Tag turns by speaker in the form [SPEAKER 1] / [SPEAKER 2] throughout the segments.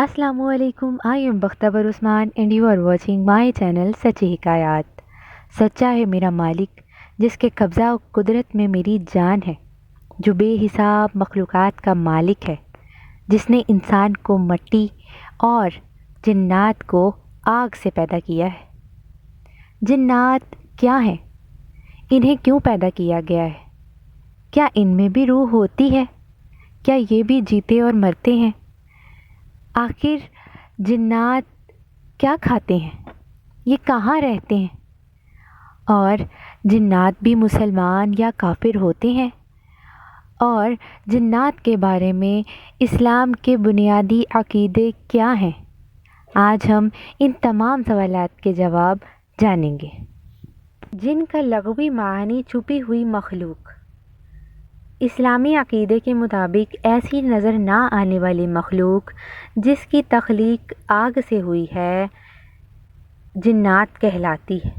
[SPEAKER 1] Assalamu alaikum. I am Bakhtabar Usman and you are watching my channel सच्ची हिकायात। सच्चा है मेरा मालिक जिसके कब्ज़ा कुदरत में मेरी जान है, जो बेहिसाब मखलूक़ात का मालिक है, जिसने इंसान को मिट्टी और जिन्नात को आग से पैदा किया है। जिन्नात क्या हैं? इन्हें क्यों पैदा किया गया है? क्या इनमें भी रूह होती है? क्या ये भी जीते और मरते हैं? आखिर जिन्नात क्या खाते हैं? ये कहाँ रहते हैं? और जिन्नात भी मुसलमान या काफिर होते हैं? और जिन्नात के बारे में इस्लाम के बुनियादी अकीदे क्या हैं? आज हम इन तमाम सवालात के जवाब जानेंगे। जिन का लग़वी मानी छुपी हुई मखलूक। इस्लामी अक़ीदे के मुताबिक ऐसी नज़र ना आने वाली मखलूक जिसकी तख्लीक आग से हुई है, जिन्नात कहलाती है।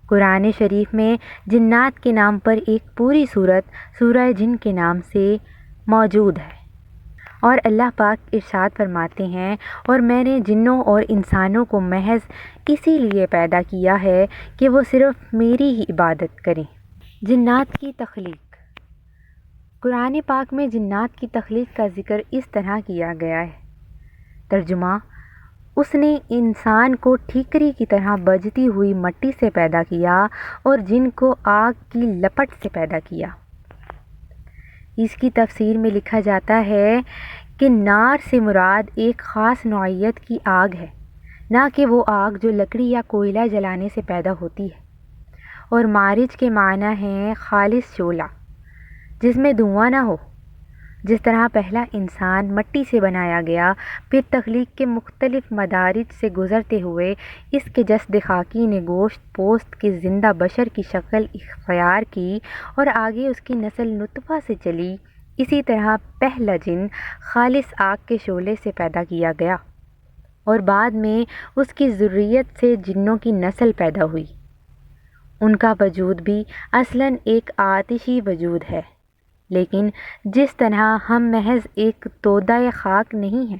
[SPEAKER 1] कुरान शरीफ में जिन्नात के नाम पर एक पूरी सूरत सूरह जिन के नाम से मौजूद है, और अल्लाह पाक इरशाद फरमाते हैं, और मैंने जिन्नों और इंसानों को महज इसीलिए पैदा किया है कि वो सिर्फ़ मेरी ही इबादत करें। जिन्नात की तख्लीक। कुरान पाक में जिन्नात की तख्लीक का ज़िक्र इस तरह किया गया है। तर्जुमा: उसने इंसान को ठीकरी की तरह बजती हुई मिट्टी से पैदा किया और जिन को आग की लपट से पैदा किया। इसकी तफसीर में लिखा जाता है कि नार से मुराद एक ख़ास नौइयत की आग है, ना कि वो आग जो लकड़ी या कोयला जलाने से पैदा होती है। और मारिज के माना है खालिस शोला, जिसमें धुआं ना हो। जिस तरह पहला इंसान मिट्टी से बनाया गया, फिर तख्लीक के मुख्तलिफ मदारिज से गुज़रते हुए इसके जस्द खाकी ने गोश्त पोस्त की ज़िंदा बशर की शक्ल इख्तियार की और आगे उसकी नस्ल नुतफ़ा से चली। इसी तरह पहला जिन खालिस आग के शोले से पैदा किया गया और बाद में उसकी ज़ुर्रियत से जिन्नों की नस्ल पैदा हुई। उनका वजूद भी असलन एक आतिशी वजूद है, लेकिन जिस तरह हम महज एक तोदा खाक नहीं हैं,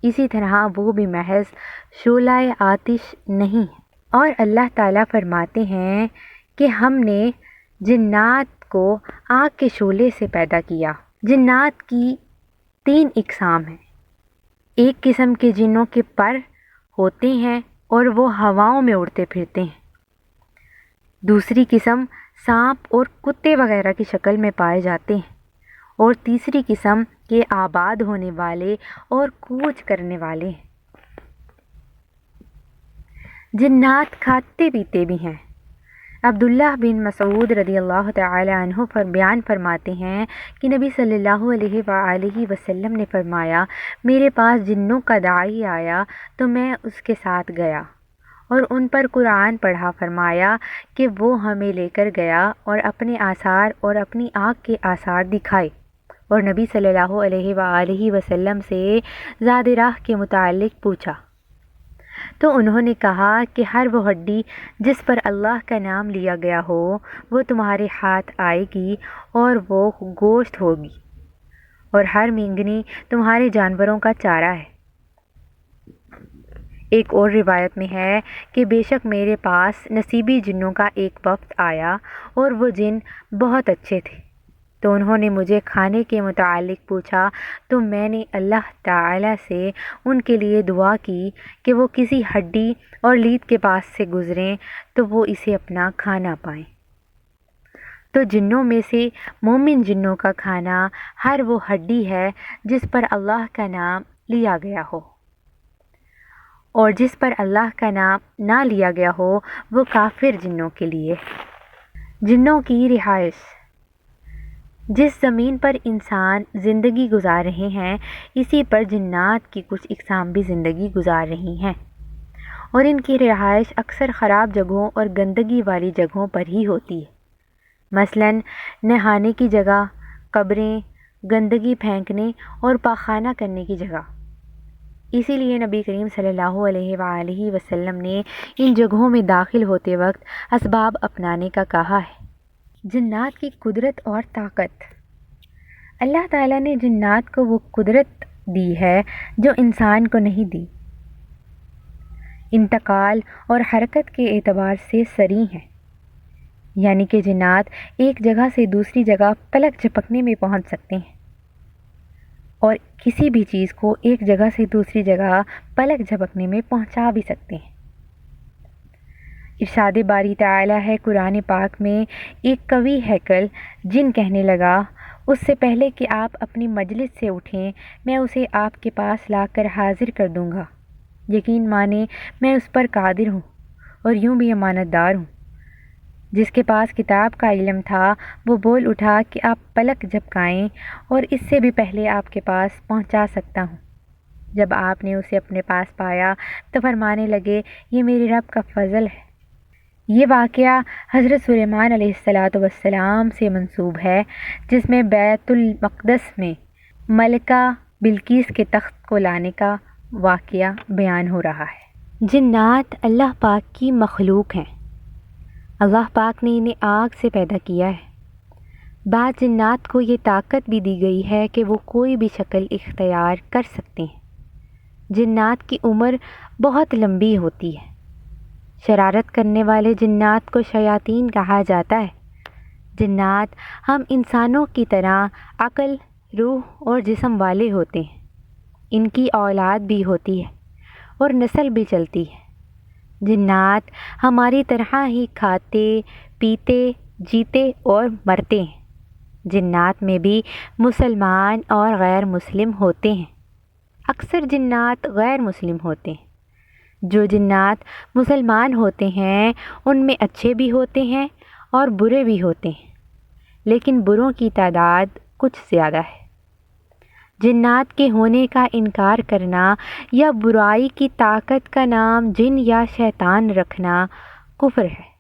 [SPEAKER 1] इसी तरह वो भी महज शोला आतिश नहीं है। और अल्लाह ताला फरमाते हैं कि हमने जिन्नात को आग के शोले से पैदा किया। जिन्नात की 3 इकसाम हैं। एक किस्म के जिन्नों के पर होते हैं और वो हवाओं में उड़ते फिरते हैं। दूसरी किस्म सांप और कुत्ते वगैरह की शक्ल में पाए जाते हैं, और तीसरी किस्म के आबाद होने वाले और कूच करने वाले हैं। जिन्नात खाते पीते भी हैं। अब्दुल्लाह बिन मसूद रज़ियल्लाहु तआला अन्हु बयान फरमाते हैं कि नबी सल्लल्लाहु अलैहि वसल्लम ने फरमाया, मेरे पास जिन्नों का दाई आया तो मैं उसके साथ गया और उन पर कुरान पढ़ा। फरमाया कि वो हमें लेकर गया और अपने आसार और अपनी आँख के आसार दिखाए, और नबी सल्लल्लाहु अलैहि वसल्लम से ज़ाद राह के मुताल्लिक़ पूछा। तो उन्होंने कहा कि हर वो हड्डी जिस पर अल्लाह का नाम लिया गया हो वो तुम्हारे हाथ आएगी और वो गोश्त होगी, और हर मींगनी तुम्हारे जानवरों का चारा है। एक और रिवायत में है कि बेशक मेरे पास नसीबी जिन्नों का एक वफ़द आया और वो जिन बहुत अच्छे थे, तो उन्होंने मुझे खाने के मुतालिक पूछा, तो मैंने अल्लाह ताला से उनके लिए दुआ की कि वो किसी हड्डी और लीद के पास से गुज़रें तो वो इसे अपना खाना पाएं। तो जिन्नों में से मोमिन जिन्नों का खाना हर वो हड्डी है जिस पर अल्लाह का नाम लिया गया हो, और जिस पर अल्लाह का नाम ना लिया गया हो वो काफिर जिन्नों के लिए। जिन्नों की रिहाइश। जिस ज़मीन पर इंसान ज़िंदगी गुजार रहे हैं, इसी पर जिन्नात की कुछ इकसाम भी ज़िंदगी गुजार रही हैं, और इनकी रिहाइश अक्सर ख़राब जगहों और गंदगी वाली जगहों पर ही होती है। मसलन नहाने की जगह, कब्रें, गंदगी फेंकने और पाखाना करने की जगह। इसीलिए नबी करीम सल्लल्लाहु अलैहि वसल्लम ने इन जगहों में दाखिल होते वक्त असबाब अपनाने का कहा है। जिन्नात की कुदरत और ताकत। अल्लाह ताला ने जिन्नात को वो कुदरत دی ہے جو انسان کو نہیں دی۔ انتقال اور حرکت کے اعتبار سے سریع ہیں، یعنی کہ جنات ایک جگہ سے دوسری جگہ پلک جھپکنے میں پہنچ سکتے ہیں اور کسی بھی چیز کو ایک جگہ سے دوسری جگہ پلک جھپکنے میں پہنچا بھی سکتے ہیں۔ ارشاد باری تعالی ہے قرآن پاک میں، ایک قوی ہیکل جن کہنے لگا، اس سے پہلے کہ آپ اپنی مجلس سے اٹھیں میں اسے آپ کے پاس لا کر حاضر کر دوں گا۔ یقین مانے میں اس پر قادر ہوں اور یوں بھی امانت دار ہوں۔ جس کے پاس کتاب کا علم تھا وہ بول اٹھا کہ آپ پلک جھپکائیں اور اس سے بھی پہلے آپ کے پاس پہنچا سکتا ہوں۔ جب آپ نے اسے اپنے پاس پایا تو فرمانے لگے، یہ میرے رب کا فضل ہے۔ یہ واقعہ حضرت سلیمان علیہ السلام سے منسوب ہے، جس میں بیت المقدس میں ملکہ بلقیس کے تخت کو لانے کا واقعہ بیان ہو رہا ہے۔ جنات اللہ پاک کی مخلوق ہیں۔ اللہ پاک نے انہیں آگ سے پیدا کیا ہے۔ بعض جنات کو یہ طاقت بھی دی گئی ہے کہ وہ کوئی بھی شکل اختیار کر سکتے ہیں۔ جنات کی عمر بہت لمبی ہوتی ہے۔ شرارت کرنے والے جنات کو شیاطین کہا جاتا ہے۔ جنات ہم انسانوں کی طرح عقل، روح اور جسم والے ہوتے ہیں۔ ان کی اولاد بھی ہوتی ہے اور نسل بھی چلتی ہے۔ جنات ہماری طرح ہی کھاتے، پیتے، جیتے اور مرتے ہیں۔ جنات میں بھی مسلمان اور غیر مسلم ہوتے ہیں۔ اکثر جنات غیر مسلم ہوتے ہیں۔ جو جنات مسلمان ہوتے ہیں ان میں اچھے بھی ہوتے ہیں اور برے بھی ہوتے ہیں، لیکن بروں کی تعداد کچھ زیادہ ہے۔ جنات کے ہونے کا انکار کرنا یا برائی کی طاقت کا نام جن یا شیطان رکھنا کفر ہے۔